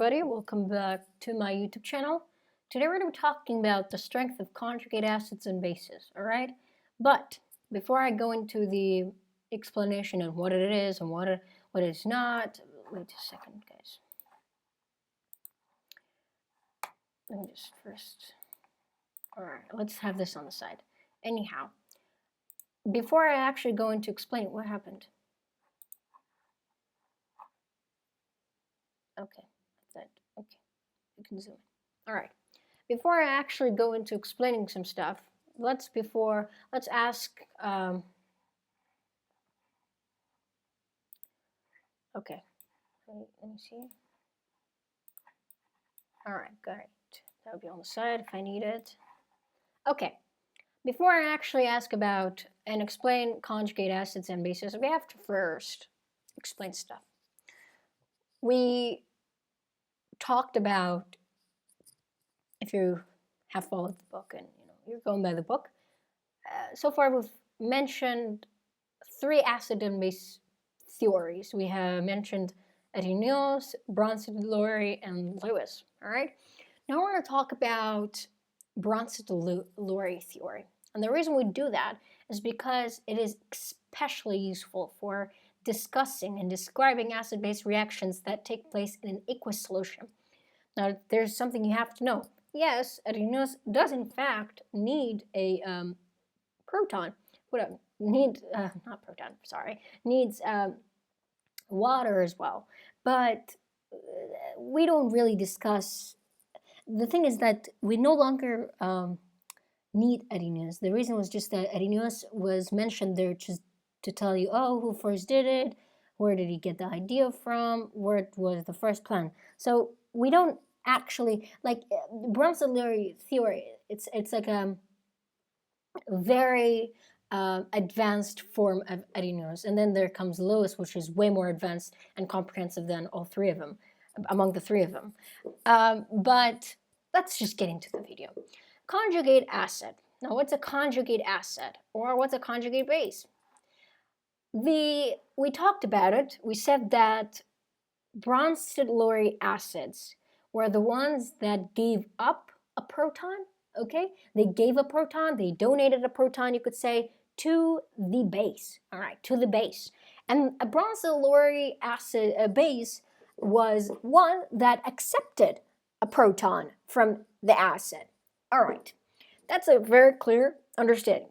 everybody, welcome back to my YouTube channel. Today we're going to be talking about the strength of conjugate acids and bases, alright? But before I go into the explanation of what it is and what it is not, wait a second guys. Let me just first, alright, let's have this on the side. Anyhow, before I actually go into explain what happened. Okay, okay, you can zoom in. Alright. Before I actually go into explaining some stuff, let's ask, okay, let me see. All right, got it. That would be on the side if I need it. Okay, before I actually ask about and explain conjugate acids and bases, we have to first explain stuff. We talked about, if you have followed the book and you're going by the book, so far we've mentioned 3 acid and base theories. We have mentioned Arrhenius, Bronsted-Lowry, and Lewis. All right. Now we're going to talk about Bronsted-Lowry theory. And the reason we do that is because it is especially useful for discussing and describing acid-base reactions that take place in an aqueous solution. Now, there's something you have to know. Yes, Arrhenius does in fact need a proton. Needs water as well. But we don't really discuss. The thing is that we no longer need Arrhenius. The reason was just that Arrhenius was mentioned there just to tell you, oh, who first did it, where did he get the idea from, where was the first plan. So we don't actually, like Bronsted-Lowry theory, it's like a very advanced form of Arrhenius, and then there comes Lewis, which is way more advanced and comprehensive than all 3 of them, among the 3 of them. But let's just get into the video. Conjugate acid. Now, what's a conjugate acid, or what's a conjugate base? We talked about it. We said that Bronsted-Lowry acids were the ones that gave up a proton. Okay, they gave a proton, they donated a proton, you could say, to the base. All right, to the base. And a Bronsted-Lowry acid base was one that accepted a proton from the acid. All right, that's a very clear understanding.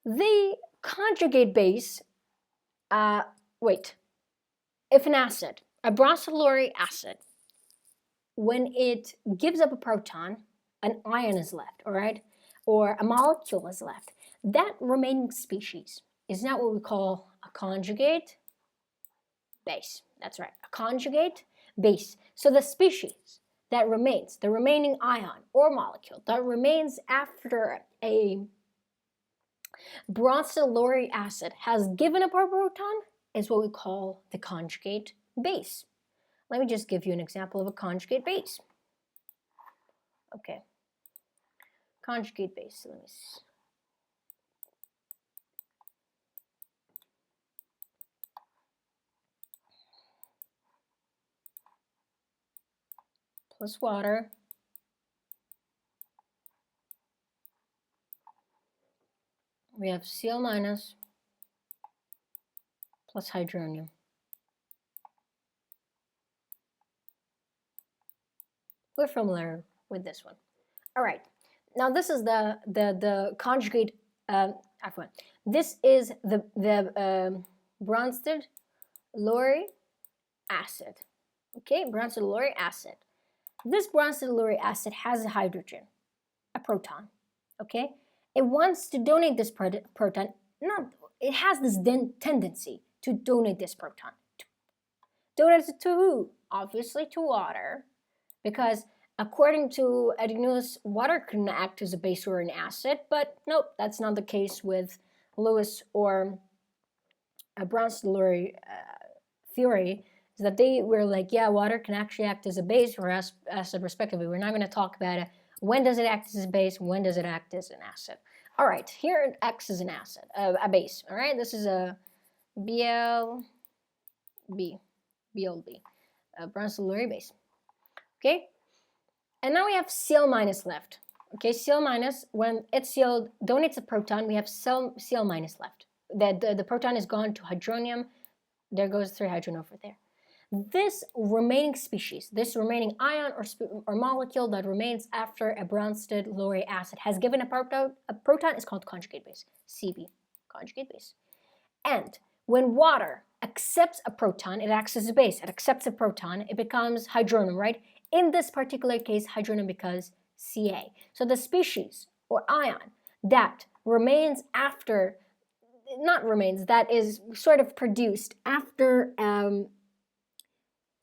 The conjugate base, if an acid, a Bronsted-Lowry acid, when it gives up a proton, an ion is left, all right? Or a molecule is left. That remaining species is not what we call a conjugate base. That's right, a conjugate base. So the species that remains, the remaining ion or molecule that remains after a Bronsted-Lowry acid has given up a proton is what we call the conjugate base. Let me just give you an example of a conjugate base. Okay. Conjugate base. Let me see. Plus water. We have Cl minus plus hydronium. We're familiar with this one. All right. Now this is the conjugate. This is the Bronsted-Lowry acid. Okay, Bronsted-Lowry acid. This Bronsted-Lowry acid has a hydrogen, a proton. Okay, it wants to donate this proton. It has this tendency to donate this proton. Donate it to who? Obviously to water. Because according to Arrhenius, water can act as a base or an acid, but nope, that's not the case with Lewis or Bronsted-Lowry theory, is that they were like, yeah, water can actually act as a base or acid respectively. We're not going to talk about it. When does it act as a base? When does it act as an acid? All right, here it acts as an acid, a base. All right, this is a BLB. bronzylurate base. Okay, and now we have Cl minus left. Okay, Cl minus, when HCl donates a proton, we have Cl minus left. The proton is gone to hydronium. There goes 3 hydrogen over there. This remaining species, this remaining ion or molecule that remains after a bronzylurate acid has given a proton is called conjugate base, Cb, conjugate base. And when water accepts a proton, it acts as a base. It accepts a proton, it becomes hydronium, right? In this particular case, hydronium becomes Ca. So the species or ion that remains after, not remains, that is sort of produced after,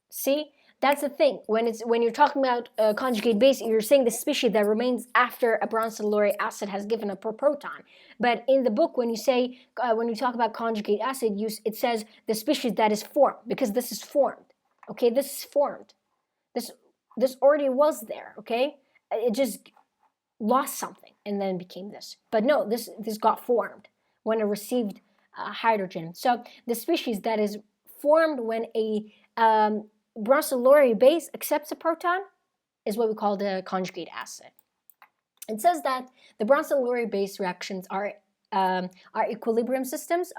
see, that's the thing. When you're talking about conjugate base, you're saying the species that remains after a bronzylurate acid has given a proton. But in the book, when you say when you talk about conjugate acid, it says the species that is formed, because this is formed. Okay, this is formed. This already was there. Okay, it just lost something and then became this. But no, this got formed when it received hydrogen. So the species that is formed when a bronzylurate base accepts a proton is what we call the conjugate acid. It says that the bronzylurate base reactions are equilibrium systems.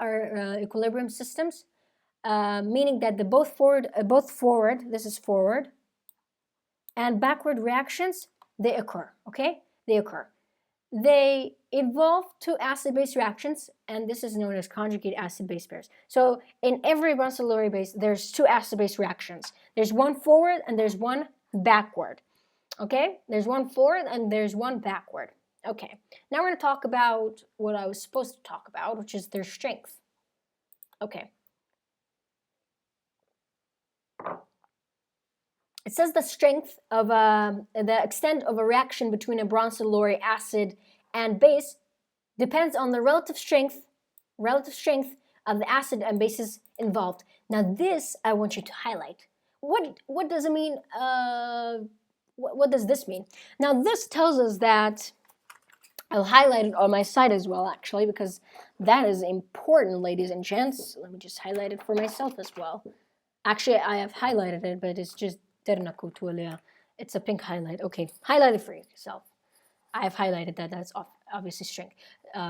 Meaning that the both forward, this is forward, and backward reactions, they occur. Okay, they occur. They evolve to acid-base reactions, and this is known as conjugate acid-base pairs. So in every bronzylurate base, there's 2 acid-base reactions. There's one forward and there's one backward. Okay, there's one forward and there's one backward. Okay, now we're going to talk about what I was supposed to talk about, which is their strength. Okay. It says the strength of the extent of a reaction between a bronzylurate acid and base depends on the relative strength of the acid and bases involved. Now this I want you to highlight. What does it mean? What does this mean? Now this tells us that, I'll highlight it on my side as well, actually, because that is important, ladies and gents. Let me just highlight it for myself as well. Actually, I have highlighted it, but it's just it's a pink highlight. Okay, highlight it for yourself. I have highlighted that. That's obviously strength,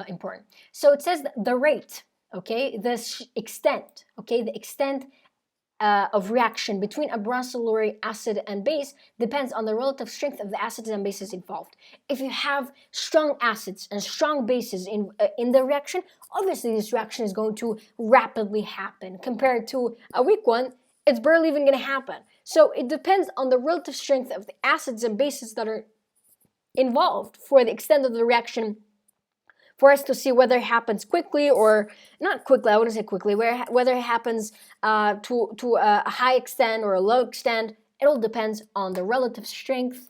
important. So it says the rate, okay, the extent, okay, the extent of reaction between a bronzylurate acid and base depends on the relative strength of the acids and bases involved. If you have strong acids and strong bases in the reaction, obviously this reaction is going to rapidly happen. Compared to a weak one, it's barely even going to happen. So it depends on the relative strength of the acids and bases that are involved for the extent of the reaction, for us to see whether it happens quickly or not quickly. I wouldn't say quickly. Whether it happens to a high extent or a low extent, it all depends on the relative strength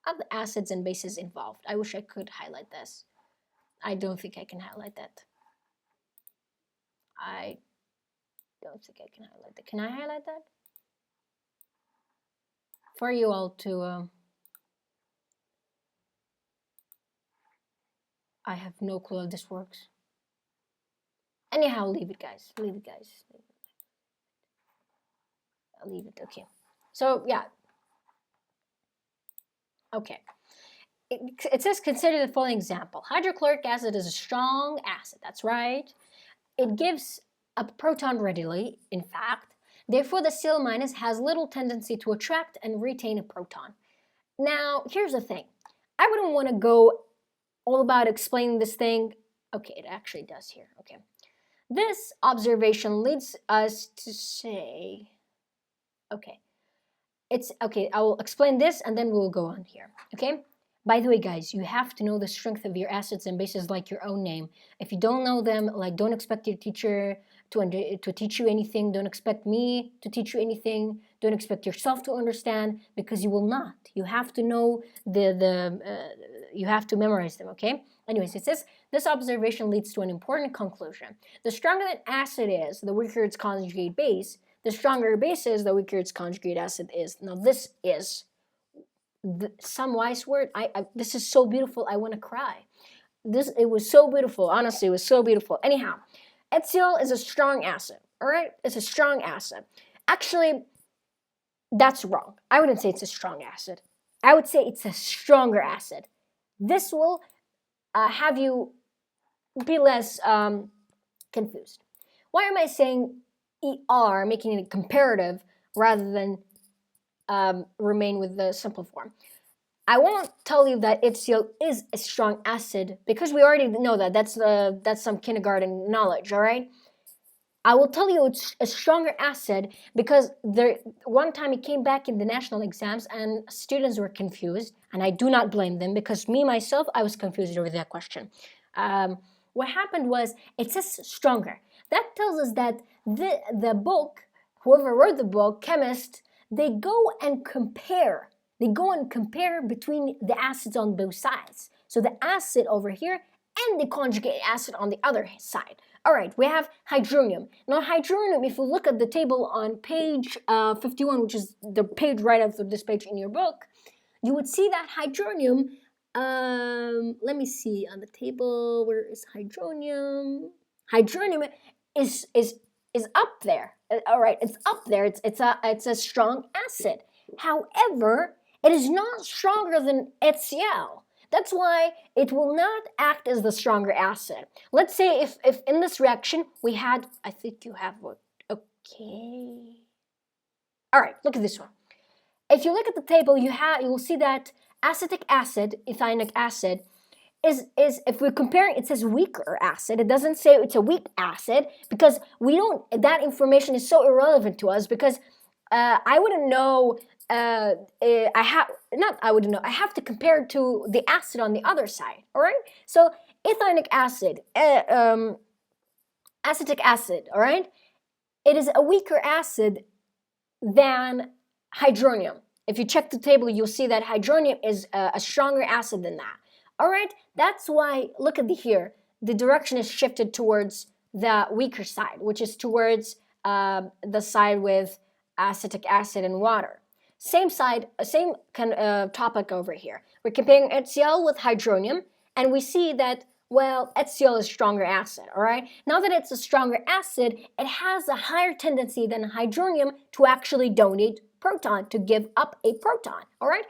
of the acids and bases involved. I wish I could highlight this. I don't think I can highlight that. I don't think I can highlight that. Can I highlight that? For you all to... I have no clue how this works. Anyhow, leave it, guys. Leave it, guys. I'll leave it. Okay. So, yeah. Okay. It says consider the following example. Hydrochloric acid is a strong acid. That's right. It gives a proton readily, in fact. Therefore, the Cl minus has little tendency to attract and retain a proton. Now, here's the thing. I wouldn't want to go all about explaining this thing. Okay, it actually does here. Okay. This observation leads us to say, okay, I will explain this and then we'll go on here. Okay. By the way, guys, you have to know the strength of your acids and bases like your own name. If you don't know them, like, don't expect your teacher to teach you anything. Don't expect me to teach you anything. Don't expect yourself to understand, because you will not. You have to know you have to memorize them, okay? Anyways, it says, this observation leads to an important conclusion. The stronger an acid is, the weaker its conjugate base. The stronger a base is, the weaker its conjugate acid is. Now, this is some wise word. This is so beautiful, I want to cry. It was so beautiful. Honestly, it was so beautiful. Anyhow, HCl is a strong acid, all right? It's a strong acid. Actually, That's wrong. I wouldn't say it's a strong acid. I would say it's a stronger acid. This will have you be less confused. Why am I saying ER, making it comparative rather than remain with the simple form? I won't tell you that HCl is a strong acid because we already know that. That's some kindergarten knowledge, all right? I will tell you it's a stronger acid because one time it came back in the national exams and students were confused, and I do not blame them because me, myself, I was confused over that question. What happened was it says stronger. That tells us that the book, whoever wrote the book, chemist, they go and compare. They go and compare between the acids on both sides. So the acid over here and the conjugate acid on the other side. All right, we have hydronium. Now hydronium, if you look at the table on page 51, which is the page right after this page in your book, you would see that hydronium, let me see on the table, where is hydronium? Hydronium is up there. All right, it's up there. It's a strong acid. However, it is not stronger than HCl. That's why it will not act as the stronger acid. Let's say if in this reaction we had, I think you have what? Okay. All right, look at this one. If you look at the table, you will see that acetic acid, ethylenic acid, is if we're comparing, it says weaker acid. It doesn't say it's a weak acid because we don't. That information is so irrelevant to us because I wouldn't know. I wouldn't know. I have to compare it to the acid on the other side. All right. So ethylenic acid, acetic acid. All right. It is a weaker acid than hydronium. If you check the table, you'll see that hydronium is a stronger acid than that. All right, that's why, look at here, the direction is shifted towards the weaker side, which is towards the side with acetic acid and water. Same side, same topic over here. We're comparing HCl with hydronium, and we see that, well, HCl is a stronger acid, all right? Now that it's a stronger acid, it has a higher tendency than hydronium to actually donate proton, to give up a proton, all right?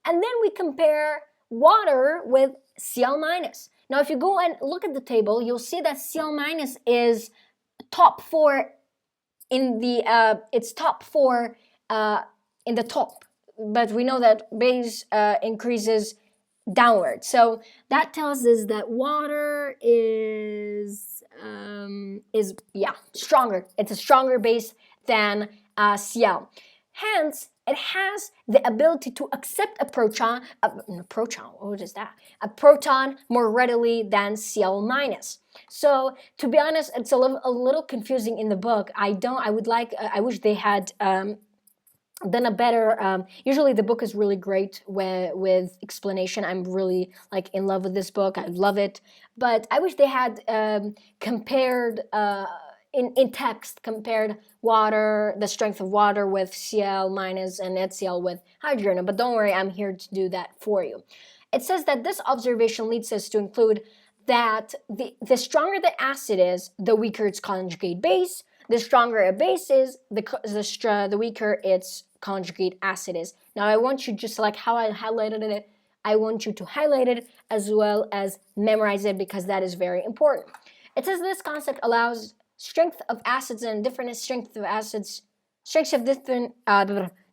And then we compare water with Cl minus. Now, if you go and look at the table, you'll see that Cl minus is top 4 in the, it's top 4 in the top, but we know that base increases downward. So that tells us that water is stronger. It's a stronger base than Cl. Hence, it has the ability to accept a proton. What is that? A proton more readily than Cl minus. So to be honest, it's a little confusing in the book. I wish they had done a better. Usually the book is really great with explanation. I'm really in love with this book. I love it, but I wish they had compared in text, compared water, the strength of water with Cl minus and HCl with hydrogen. But don't worry, I'm here to do that for you. It says that this observation leads us to include that the stronger the acid is, the weaker its conjugate base. The stronger a base is, the weaker its conjugate acid is. Now I want you, just like how I highlighted it, I want you to highlight it as well as memorize it because that is very important. It says this concept allows strength of acids and different strengths of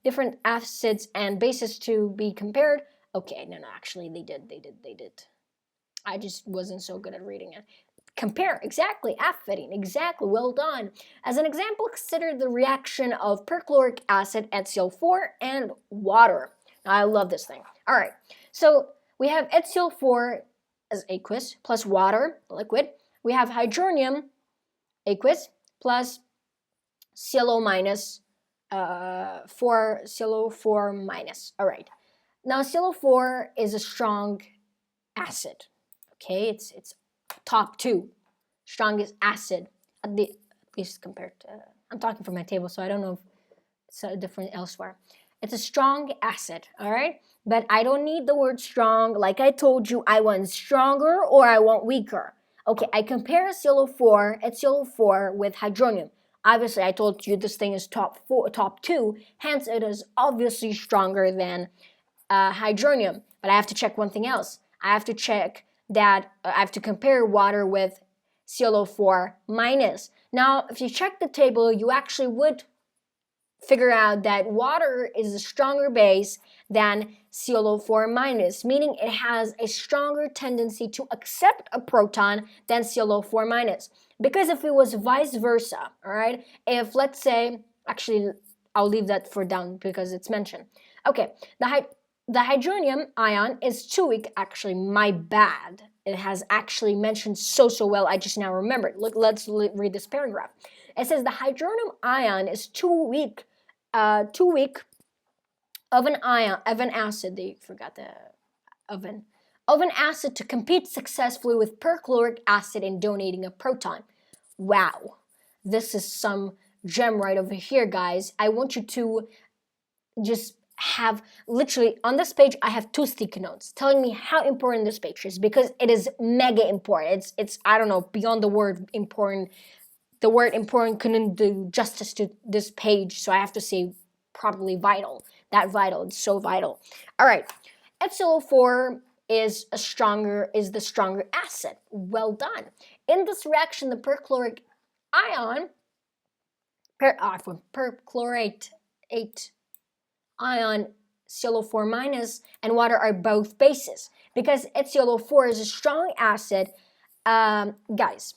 different acids and bases to be compared. Okay, no, actually they did. I just wasn't so good at reading it. Compare, exactly, affetting, exactly, well done. As an example, consider the reaction of perchloric acid, HCl4, and water. Now, I love this thing. All right, so we have HCl4 as aqueous plus water, liquid. We have hydronium, aqueous, plus ClO minus, ClO4 minus. All right, now ClO4 is a strong acid. Okay, it's top 2 strongest acid at least compared to, I'm talking from my table, so I don't know if it's different elsewhere. It's a strong acid, all right? But I don't need the word strong. Like I told you, I want stronger or I want weaker. Okay, I compare HCl4 with hydronium. Obviously, I told you this thing is top 2, hence it is obviously stronger than hydronium. But I have to check one thing else. I have to check that I have to compare water with ClO4 minus. Now, if you check the table, you actually would figure out that water is a stronger base than ClO4 minus, meaning it has a stronger tendency to accept a proton than ClO4 minus. Because if it was vice versa, all right, if let's say, actually, I'll leave that for down because it's mentioned. Okay, the hydronium ion is too weak. Actually, my bad. It has actually mentioned so well. I just now remembered. Look, let's read this paragraph. It says the hydronium ion is too weak of an acid. They forgot the of an acid to compete successfully with perchloric acid in donating a proton. Wow, this is some gem right over here, guys. I want you to just have literally on this page. I have 2 sticky notes telling me how important this page is because it is mega important. It's I don't know, beyond the word important. The word important couldn't do justice to this page, so I have to say probably vital. That vital, it's so vital. All right, FCO4 is the stronger acid. Well done. In this reaction, the perchloric ion, perchlorate ion, ClO4 minus, and water are both bases. Because HClO4 is a strong acid, guys,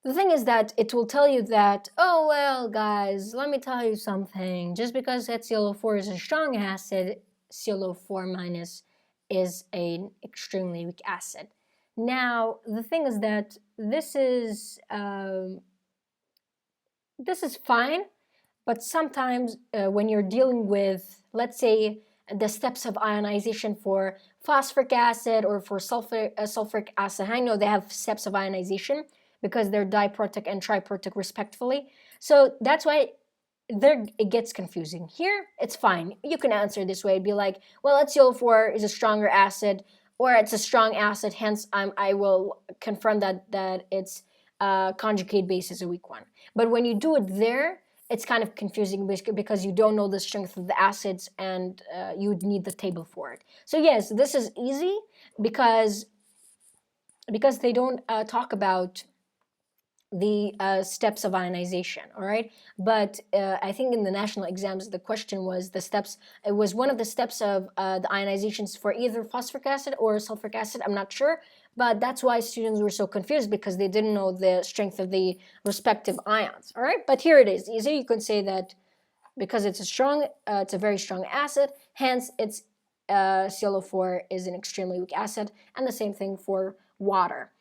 the thing is that it will tell you that, oh, well, guys, let me tell you something. Just because HClO4 is a strong acid, ClO4 minus is an extremely weak acid. Now, the thing is that this is fine, but sometimes when you're dealing with, let's say, the steps of ionization for phosphoric acid or for sulfuric acid, I know they have steps of ionization because they're diprotic and triprotic respectively. So that's why it gets confusing. Here, it's fine. You can answer this way. Be like, well, HCl4 is a stronger acid, or it's a strong acid, hence I will confirm that its conjugate base is a weak one. But when you do it there, it's kind of confusing because you don't know the strength of the acids and you would need the table for it. So yes, this is easy because they don't talk about the steps of ionization, all right? But I think in the national exams, the question was the steps, it was one of the steps of the ionizations for either phosphoric acid or sulfuric acid, I'm not sure, but that's why students were so confused because they didn't know the strength of the respective ions, all right? But here it is, easy, you can say that because it's a very strong acid, hence its ClO4 is an extremely weak acid, and the same thing for water.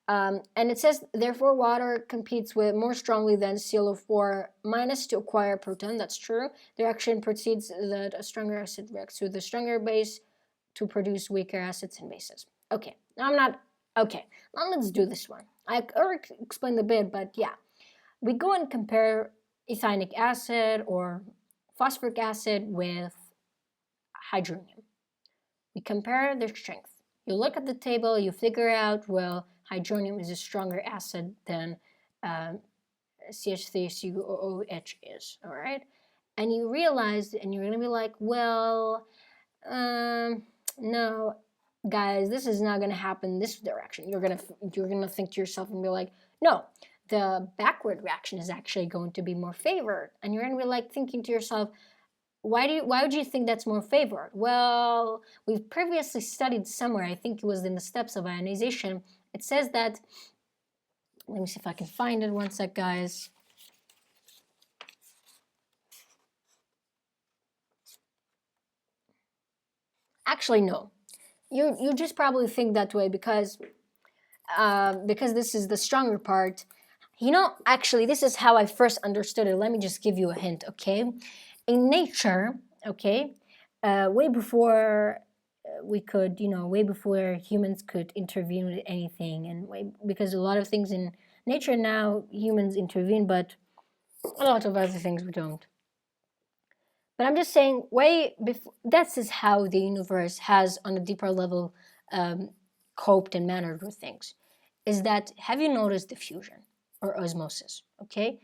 And it says, therefore, water competes with more strongly than ClO4 minus to acquire proton. That's true. The reaction proceeds that a stronger acid reacts with a stronger base to produce weaker acids and bases. Okay, now let's do this one. I already explained a bit, but yeah. We go and compare ethanic acid or phosphoric acid with hydronium. We compare their strength. You look at the table, you figure out, well, hydronium is a stronger acid than CH3COOH is, all right? And you realize, and you're going to be like, well, no, guys, this is not going to happen this direction. You're going to think to yourself and be like, no, the backward reaction is actually going to be more favored. And you're going to be like thinking to yourself, why would you think that's more favored? Well, we've previously studied somewhere, I think it was in the steps of ionization, it says that, let me see if I can find it, one sec, guys. Actually, no. You just probably think that way because this is the stronger part. You know, actually, this is how I first understood it. Let me just give you a hint, okay? In nature, okay, way before way before humans could intervene with anything, and because a lot of things in nature now humans intervene, but a lot of other things we don't. But I'm just saying, way before, that is how the universe has, on a deeper level, coped and mannered with things. Is that, have you noticed diffusion or osmosis? Okay,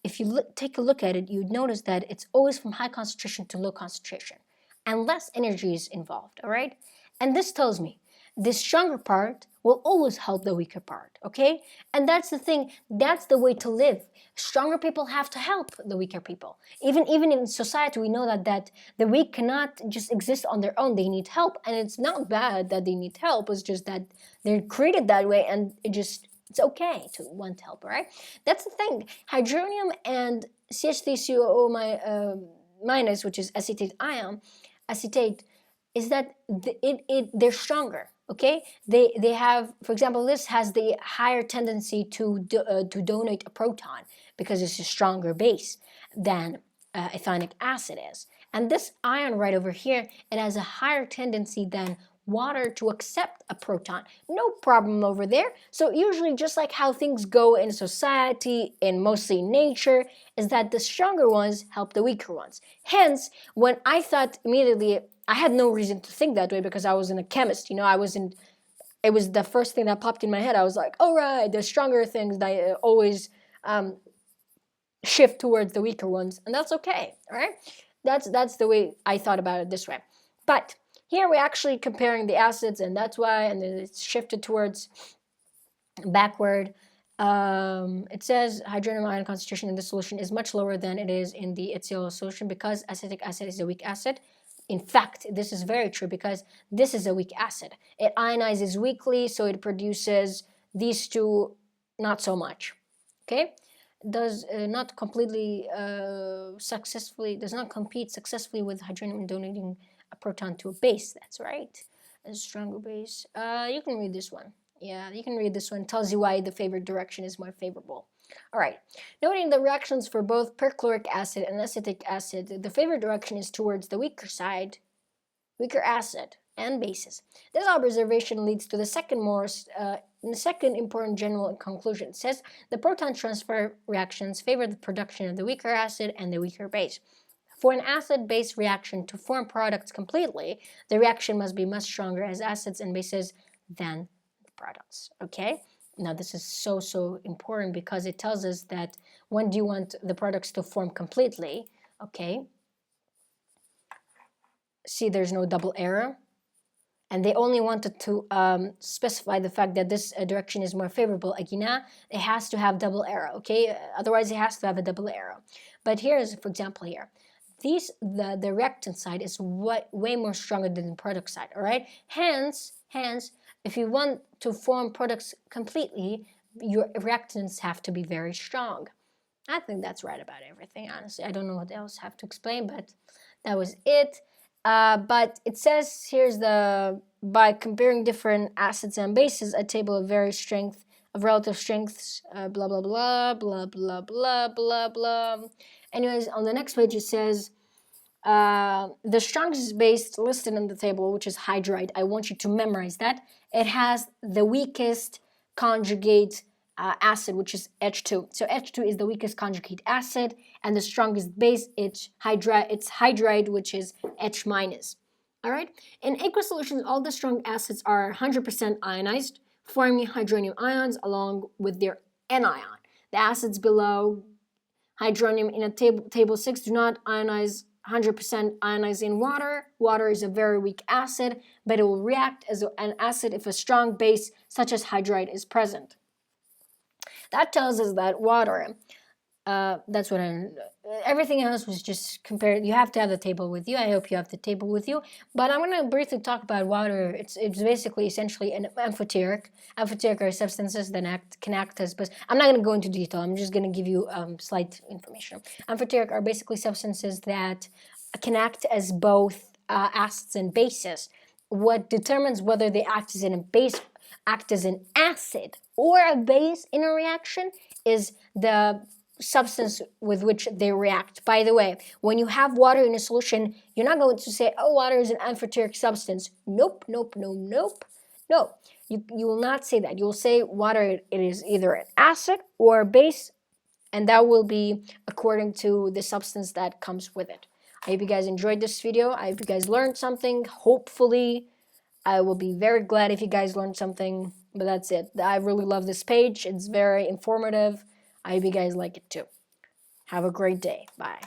if you take a look at it, you'd notice that it's always from high concentration to low concentration, and less energy is involved, all right? And this tells me the stronger part will always help the weaker part, okay? And that's the thing, that's the way to live. Stronger people have to help the weaker people. Even in society, we know that the weak cannot just exist on their own. They need help, and it's not bad that they need help. It's just that they're created that way, and it's okay to want help, right? That's the thing. Hydronium and CH3COO minus, which is acetate, is that they're stronger. Okay, they have, for example, this has the higher tendency to donate a proton because it's a stronger base than ethanic acid is. And this ion right over here, it has a higher tendency than water to accept a proton. No problem over there. So usually, just like how things go in society and mostly nature, is that the stronger ones help the weaker ones. Hence, when I thought immediately, I had no reason to think that way because I wasn't a chemist, it was the first thing that popped in my head. I was like, all right, the stronger things that always shift towards the weaker ones, and that's okay, all right? That's the way I thought about it this way. But here we're actually comparing the acids, and that's why, and then it's shifted towards backward. It says hydronium ion concentration in the solution is much lower than it is in the HCl solution because acetic acid is a weak acid. In fact, this is very true because this is a weak acid. It ionizes weakly, so it produces these two not so much. Okay? Does not compete successfully with hydronium donating a proton to a base. That's right. A stronger base. You can read this one. Yeah, you can read this one. It tells you why the favored direction is more favorable. All right. Noting the reactions for both perchloric acid and acetic acid, the favored direction is towards the weaker side, weaker acid and bases. This observation leads to the second important general conclusion. It says the proton transfer reactions favor the production of the weaker acid and the weaker base. For an acid-base reaction to form products completely, the reaction must be much stronger as acids and bases than the products. Okay? Now this is so important because it tells us that when do you want the products to form completely? Okay. See, there's no double arrow. And they only wanted to specify the fact that this direction is more favorable. Again, it has to have double arrow, okay? Otherwise, it has to have a double arrow. But here's, for example, here. The reactant side is way more stronger than the product side, all right? Hence, if you want to form products completely, your reactants have to be very strong. I think that's right about everything, honestly. I don't know what else I have to explain, but that was it. But it says here's by comparing different acids and bases, a table of relative strengths, blah blah blah blah blah blah blah blah. Anyways, on the next page it says the strongest base listed in the table, which is hydride. I want you to memorize that. It has the weakest conjugate acid, which is H2. So H2 is the weakest conjugate acid, and the strongest base it's hydride, which is H minus. All right. In aqueous solutions, all the strong acids are 100% ionized, forming hydronium ions along with their anion. The acids below hydronium in a table 6 do not ionize 100% ionize in water. Water is a very weak acid, but it will react as an acid if a strong base such as hydride is present. That tells us that water, that's what everything else was just compared. You have to have the table with you. I hope you have the table with you. But I'm going to briefly talk about water. It's basically essentially an amphoteric. Amphoteric are substances that can act as, but I'm not going to go into detail. I'm just going to give you slight information. Amphoteric are basically substances that can act as both acids and bases. What determines whether they act as an acid or a base in a reaction is the substance with which they react. By the way, when you have water in a solution, you're not going to say, oh, water is an amphoteric substance. Nope. No. You will not say that. You will say water, it is either an acid or a base, and that will be according to the substance that comes with it. I hope you guys enjoyed this video. I hope you guys learned something. Hopefully, I will be very glad if you guys learned something, but that's it. I really love this page. It's very informative. I hope you guys like it too. Have a great day. Bye.